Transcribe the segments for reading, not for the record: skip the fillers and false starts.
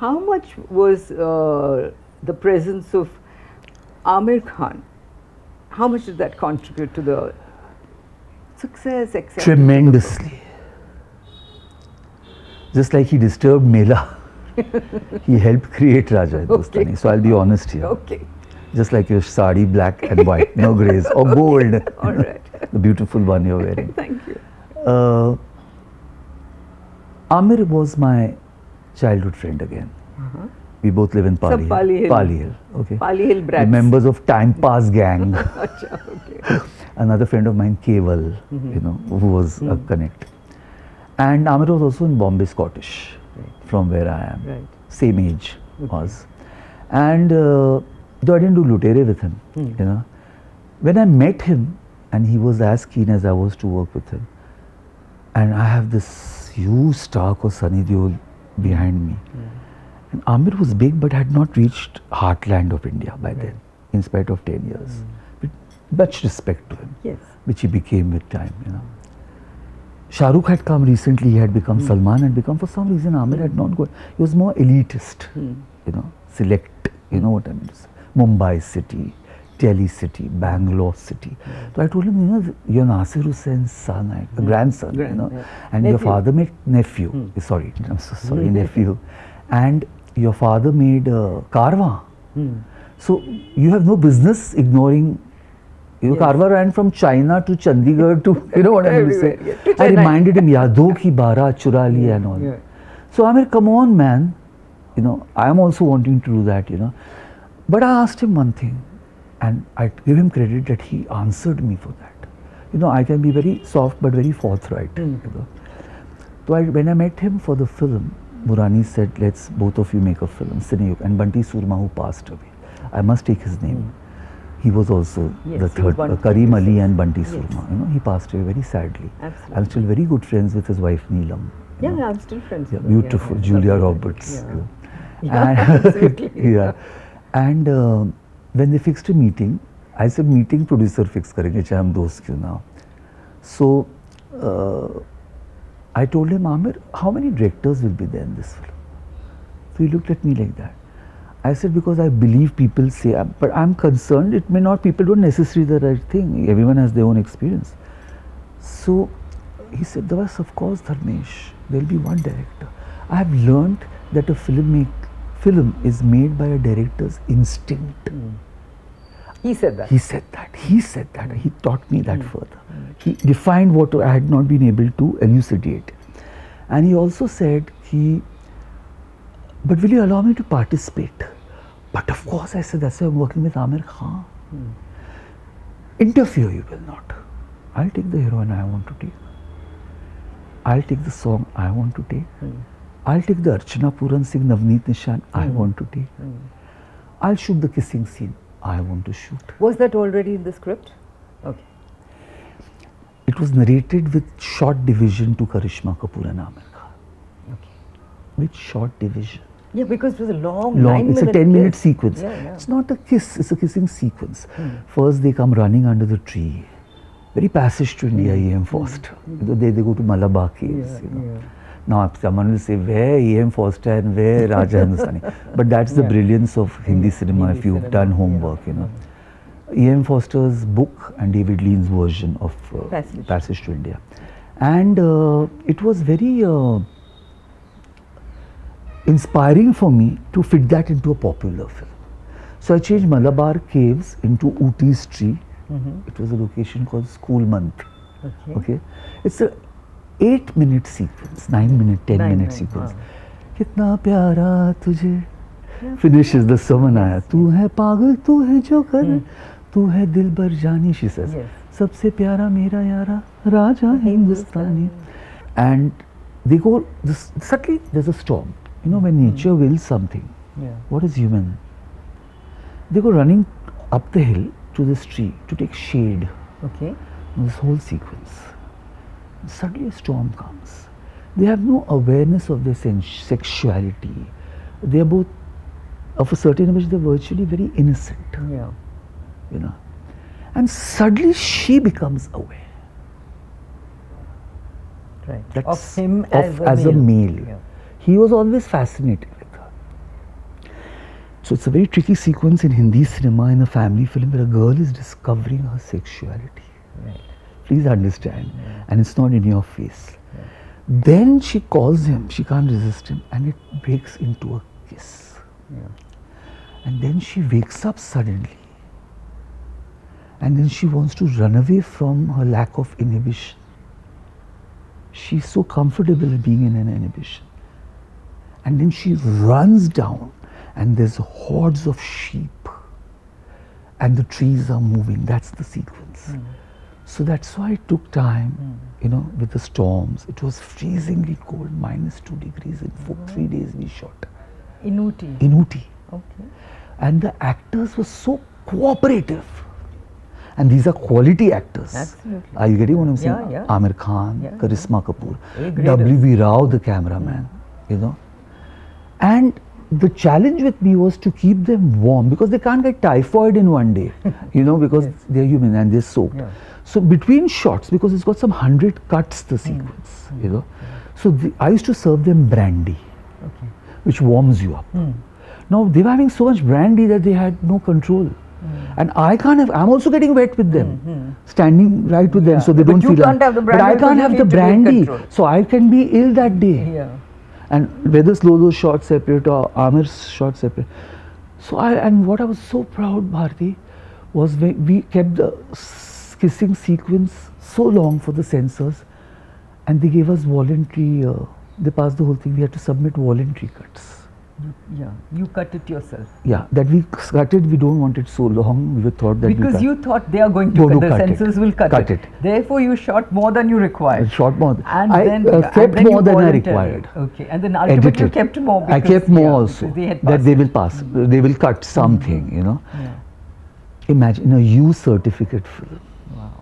How much was the presence of Aamir Khan? How much did that contribute to the success, etc.? Tremendously. Just like he disturbed Mela, he helped create Raja Hindustani. Okay. So I'll be honest here. Okay. Just like your sari, black and white, no greys, or gold. All right. The beautiful one you're wearing. Thank you. Aamir was my childhood friend again. We both live in Pali Hill. Pali Hill. Pali Hill, okay. Pali Hill brats. The members of Time Pass gang. Acha, okay. Another friend of mine, Keval, you know, who was a connect. And Aamir was also in Bombay Scottish, from where I am. Right. Same age was. And though I didn't do Lutere with him, you know, when I met him, and he was as keen as I was to work with him, and I have this huge star called Sunny Deol behind me. And Aamir was big but had not reached heartland of India by then, in spite of 10 years. With much respect to him, Yes. which he became with time, you know. Shah Rukh had come recently, he had become Salman, had become, for some reason Aamir had not gone. He was more elitist, you know, select, you know what I mean to say. Mumbai city, Delhi city, Bangalore city. So I told him, you know, you're Nasir Hussein's son, grandson, you know, and your father made nephew, sorry, I'm so sorry, nephew, and your father made Karwa. So you have no business ignoring. You know, Karwa ran from China to Chandigarh to, you know what I mean to say. I reminded him, Yadon ki bara chura liya and all. So Aamir, come on man, you know, I am also wanting to do that, you know. But I asked him one thing, and I give him credit that he answered me for that. You know, I can be very soft but very forthright. You know. So when I met him for the film, Murani said, let's both of you make a film, Cineyuk, and Bunty Surma, who passed away. I must take his name. He was also the third, Karim Ali and Bunty Surma. You know, he passed away very sadly. Absolutely. I'm still very good friends with his wife Neelam. Yeah, I'm still friends with her. Beautiful, Julia Roberts. Absolutely. Yeah. And when they fixed a meeting, I said, meeting producer fix karenge, chahe hum dost kyun na. So I told him, Aamir, how many directors will be there in this film? So he looked at me like that. I said, because I believe people say, but I'm concerned, it may not, people don't necessarily the right thing. Everyone has their own experience. So he said, Davas, of course, Dharmesh, there will be one director. I have learned that a film is made by a director's instinct. He said that. He said that. He said that. He taught me that further. He defined what I had not been able to elucidate. And he also said, but will you allow me to participate? But of course, I said, that's why I'm working with Aamir Khan. Interfere you will not. I'll take the heroine I want to take. I'll take the song I want to take. I'll take the Archana Puran Singh, Navneet Nishan I want to take. I'll shoot the kissing scene I want to shoot. Was that already in the script? Okay. It was narrated with short division to Karisma, Kapoor and Aamir Khan. Okay. With short division. Yeah, because it was a long It's a 10-minute sequence. Yeah. It's not a kiss, it's a kissing sequence. First they come running under the tree. Very passage to India, E.M. Foster. They go to Malabar caves, you know. Now someone will say, where E.M. Foster and where Raja Hindustani? But that's the brilliance of Hindi cinema if you've done homework, you know. E.M. Foster's book and David Lean's version of Passage to India. And it was very inspiring for me to fit that into a popular film. So I changed Malabar Caves into Ooty's Tree. It was a location called School Month. Okay. It's a 8-minute sequence, 9-minute, 10-minute sequence. Kitna pyara tujhe. Finishes the Samanaya. Tu hai pagal, tu hai jo kar, tu hai dilbar jani, she says. Sabse pyara mera yara, Raja Hindustani. And they go, suddenly there's a storm. You know, when nature wills something, what is human? They go running up the hill to this tree to take shade. Okay. This whole sequence. Suddenly a storm comes. They have no awareness of their sexuality. They are both, of a certain age, they're virtually very innocent. You know. And suddenly she becomes aware. Right. That's of him as a male. Yeah. He was always fascinated with her. So it's a very tricky sequence in Hindi cinema, in a family film, where a girl is discovering her sexuality. Right. Please understand. And it's not in your face. Then she calls him, she can't resist him, and it breaks into a kiss. And then she wakes up suddenly. And then she wants to run away from her lack of inhibition. She's so comfortable being in an inhibition. And then she runs down, and there's hordes of sheep. And the trees are moving. That's the sequence. So that's why it took time, you know, with the storms. It was freezingly cold, -2 degrees. In 3 days we shot. In Ooty. In Ooty. Okay. And the actors were so cooperative. And these are quality actors. Absolutely. Are you getting what I'm saying? Yeah, yeah. Aamir Khan, Yeah, Karisma Kapoor, graders. W.B. Rao, the cameraman, you know. And the challenge with me was to keep them warm, because they can't get typhoid in one day, you know, because they're human and they're soaked. Yeah. So between shots, because it's got some 100 cuts, the sequence, you know. So I used to serve them brandy, which warms you up. Now they were having so much brandy that they had no control. And I can't have, I'm also getting wet with them, standing right with them, so they But don't you feel. can't have the but brandy I can't because have you the need to take brandy, control. so I can be ill that day. Yeah. And whether those shots separate or Aamir's shots separate. So and what I was so proud, Bharti, was when we kept the kissing sequence so long for the censors, and they gave us voluntary, they passed the whole thing, we had to submit voluntary cuts. Yeah, you cut it yourself. Yeah, that we cut it, we don't want it so long, we were thought that Because you thought they are going to Going cut, to the cut it. censors will cut it. Therefore, you shot more than you required. Short more. And I then, kept and then more you than I voluntarily- required. Okay, and then ultimately you Edited. kept more. I Because, kept more yeah, also. because they had That passed they it. will pass. They will cut something, you know. Yeah. Imagine a U certificate film. Wow.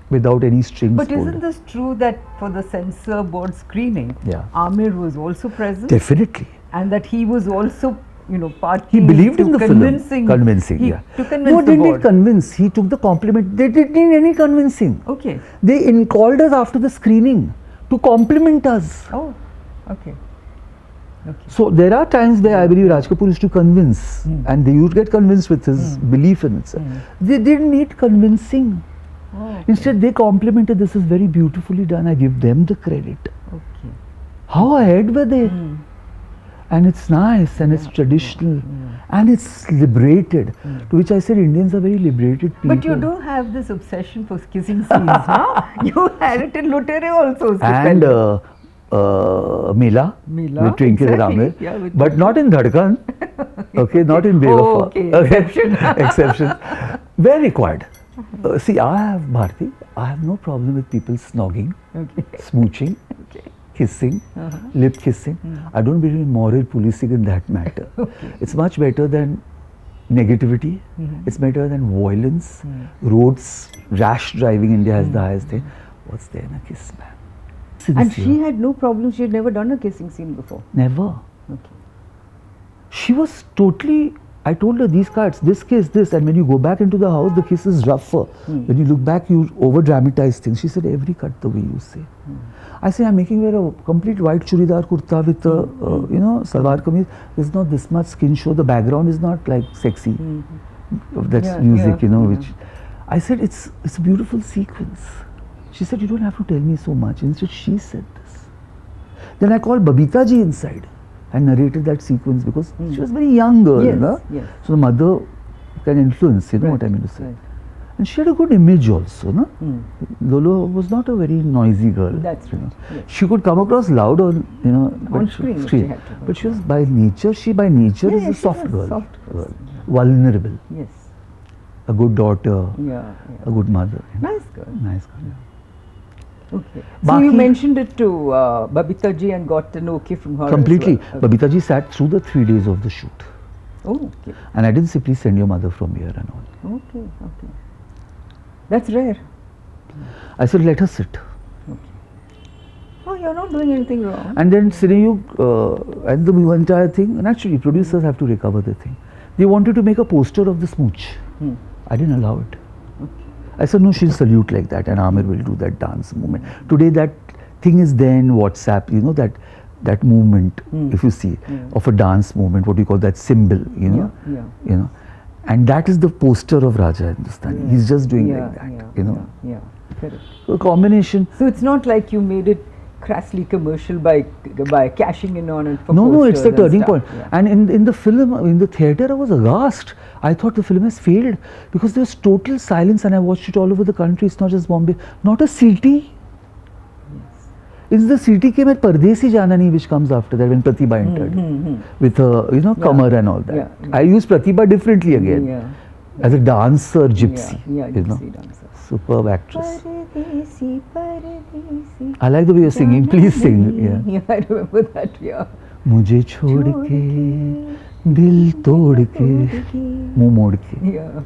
Without any strings But pulled. isn't this true that for the censor board screening, Yeah. Aamir was also present? Definitely. And that he was also, you know, part He believed in the convincing, film. Convincing, he, yeah. To convince No, the they board. didn't convince. He took the compliment. They didn't need any convincing. Okay. They called us after the screening to compliment us. Oh, okay. Okay. So there are times where I believe Raj Kapoor used to convince, and they would get convinced with his belief in itself. They didn't need convincing. Oh, okay. Instead, they complimented, this is very beautifully done. I give them the credit. Okay. How ahead were they? And it's nice, and it's traditional, and it's liberated. To which I said, Indians are very liberated people. But you do have this obsession for kissing scenes, no? You had it in Lutere also. And Mela, Mela, with Twinkle and exactly. Aamir, Yeah, with but not in Dhadkan. Okay, not in Bewafa. Oh, okay, exception. Exception. Where required. See, I have no problem with people snogging, Okay. smooching, kissing, lip kissing. I don't believe in moral policing in that matter. It's much better than negativity. It's better than violence. Roads, rash driving, India has the highest thing. What's there in a kiss, man? And she had no problem. She had never done a kissing scene before. Never. Okay. She was totally, I told her these cuts, this kiss, this, and when you go back into the house, the kiss is rougher. When you look back, you over dramatize things. She said, every cut the way you say. I say, I'm making her a complete white churidar kurta with a, you know, salwar kameez. There's not this much skin show. The background is not like sexy. That's Yeah, music, yeah, you know, yeah. which I said, it's a beautiful sequence. She said, you don't have to tell me so much. Instead, she said this. Then I called Babita ji inside and narrated that sequence because she was a very young girl, Yes, no? yes. So the mother can influence, you know what I mean to say. Right. And she had a good image also, no? Lolo was not a very noisy girl. That's you know. right, yes. She could come across loud on, you know, On but screen, she had to. But she was by nature, is Yeah, a yeah, she soft was girl. soft girl. Vulnerable. Yes. A good daughter, Yeah. a good mother. you know. Nice girl. Nice girl. Okay. So you Baki- mentioned it to Babita ji and got an okay from her. as Completely. well. Okay. Babita ji sat through the 3 days of the shoot. Oh, okay. And I didn't say, please send your mother from here and all. Okay. Okay. That's rare. I said, let her sit. Oh, you're not doing anything wrong. And then Cineyug, and the entire thing, naturally, producers have to recover the thing. They wanted to make a poster of the smooch. I didn't allow it. I said, no, she'll salute like that, and Aamir will do that dance movement. Today, that thing is there in WhatsApp, you know, that that movement, if you see, of a dance movement, what you call that symbol, you know, you know, and that is the poster of Raja Hindustani. He's just doing like that, you know. Yeah, correct. So a combination. So it's not like you made it crassly commercial by cashing in on it for No, it's the posters and turning stuff. point. Yeah. And in the film, in the theatre, I was aghast. I thought the film has failed because there was total silence, and I watched it all over the country. It's not just Bombay. Not a CT. It's the CT came at Pardesi Janani, which comes after that when Pratibha entered with her, you know, Kamar and all that. I use Pratibha differently again as a dancer, gypsy. Yeah, you know, gypsy dancer. superb actress. Paradesi, paradesi. I like the way you're singing. Please sing. Yeah, I remember that. Yeah. मुझे छोड़ के दिल तोड़ के मुंह मोड़ के. Yeah.